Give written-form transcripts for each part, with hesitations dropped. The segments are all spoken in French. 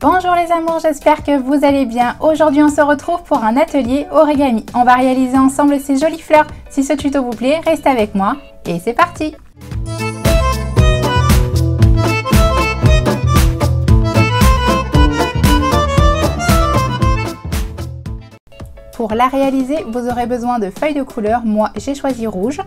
Bonjour les amours, j'espère que vous allez bien. Aujourd'hui on se retrouve pour un atelier origami. On va réaliser ensemble ces jolies fleurs. Si ce tuto vous plaît, restez avec moi et c'est parti! Pour la réaliser, vous aurez besoin de feuilles de couleur. Moi j'ai choisi rouge.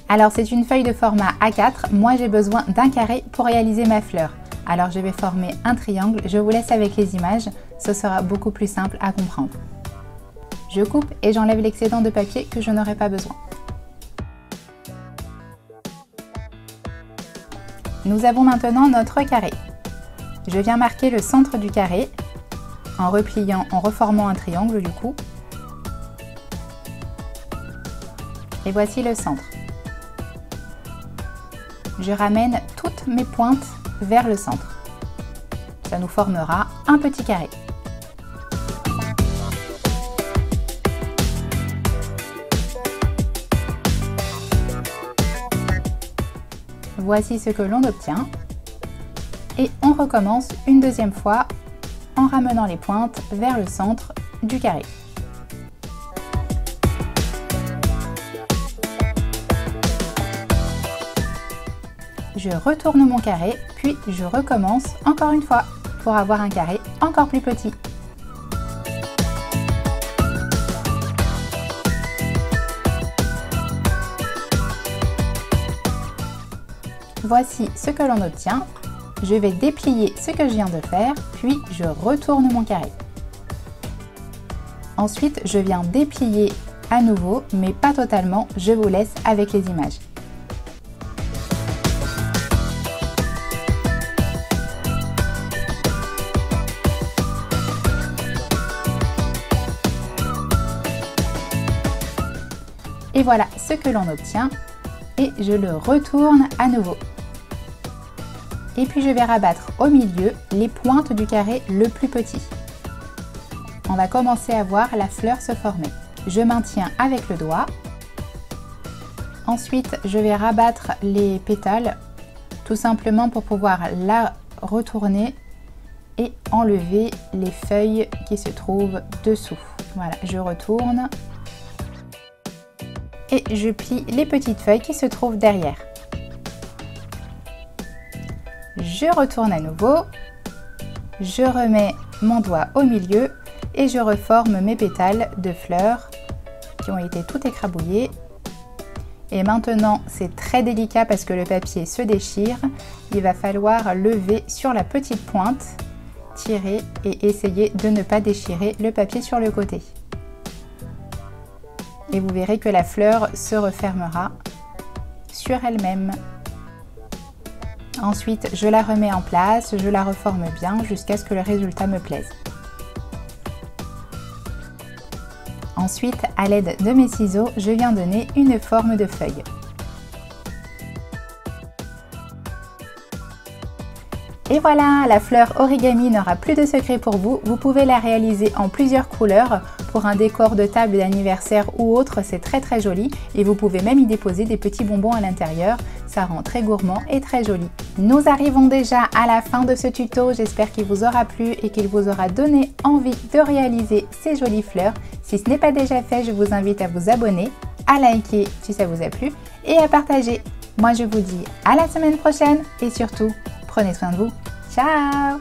Alors c'est une feuille de format A4. Moi j'ai besoin d'un carré pour réaliser ma fleur. Alors je vais former un triangle, je vous laisse avec les images, ce sera beaucoup plus simple à comprendre. Je coupe et j'enlève l'excédent de papier que je n'aurai pas besoin. Nous avons maintenant notre carré. Je viens marquer le centre du carré en repliant, en reformant un triangle du coup. Et voici le centre. Je ramène toutes mes pointes vers le centre. Ça nous formera un petit carré. Voici ce que l'on obtient. Et on recommence une deuxième fois en ramenant les pointes vers le centre du carré. Je retourne mon carré, puis je recommence encore une fois pour avoir un carré encore plus petit. Voici ce que l'on obtient. Je vais déplier ce que je viens de faire, puis je retourne mon carré. Ensuite, je viens déplier à nouveau, mais pas totalement, je vous laisse avec les images. Et voilà ce que l'on obtient et je le retourne à nouveau. Et puis je vais rabattre au milieu les pointes du carré le plus petit. On va commencer à voir la fleur se former. Je maintiens avec le doigt. Ensuite, je vais rabattre les pétales tout simplement pour pouvoir la retourner et enlever les feuilles qui se trouvent dessous. Voilà, je retourne. Et je plie les petites feuilles qui se trouvent derrière. Je retourne à nouveau, je remets mon doigt au milieu et je reforme mes pétales de fleurs qui ont été tout écrabouillés. Et maintenant, c'est très délicat parce que le papier se déchire. Il va falloir lever sur la petite pointe, tirer et essayer de ne pas déchirer le papier sur le côté. Et vous verrez que la fleur se refermera sur elle-même. Ensuite, je la remets en place, je la reforme bien jusqu'à ce que le résultat me plaise. Ensuite, à l'aide de mes ciseaux, je viens donner une forme de feuille. Et voilà, la fleur origami n'aura plus de secret pour vous. Vous pouvez la réaliser en plusieurs couleurs. Pour un décor de table d'anniversaire ou autre, c'est très joli. Et vous pouvez même y déposer des petits bonbons à l'intérieur. Ça rend très gourmand et très joli. Nous arrivons déjà à la fin de ce tuto. J'espère qu'il vous aura plu et qu'il vous aura donné envie de réaliser ces jolies fleurs. Si ce n'est pas déjà fait, je vous invite à vous abonner, à liker si ça vous a plu et à partager. Moi, je vous dis à la semaine prochaine et surtout, prenez soin de vous. Ciao!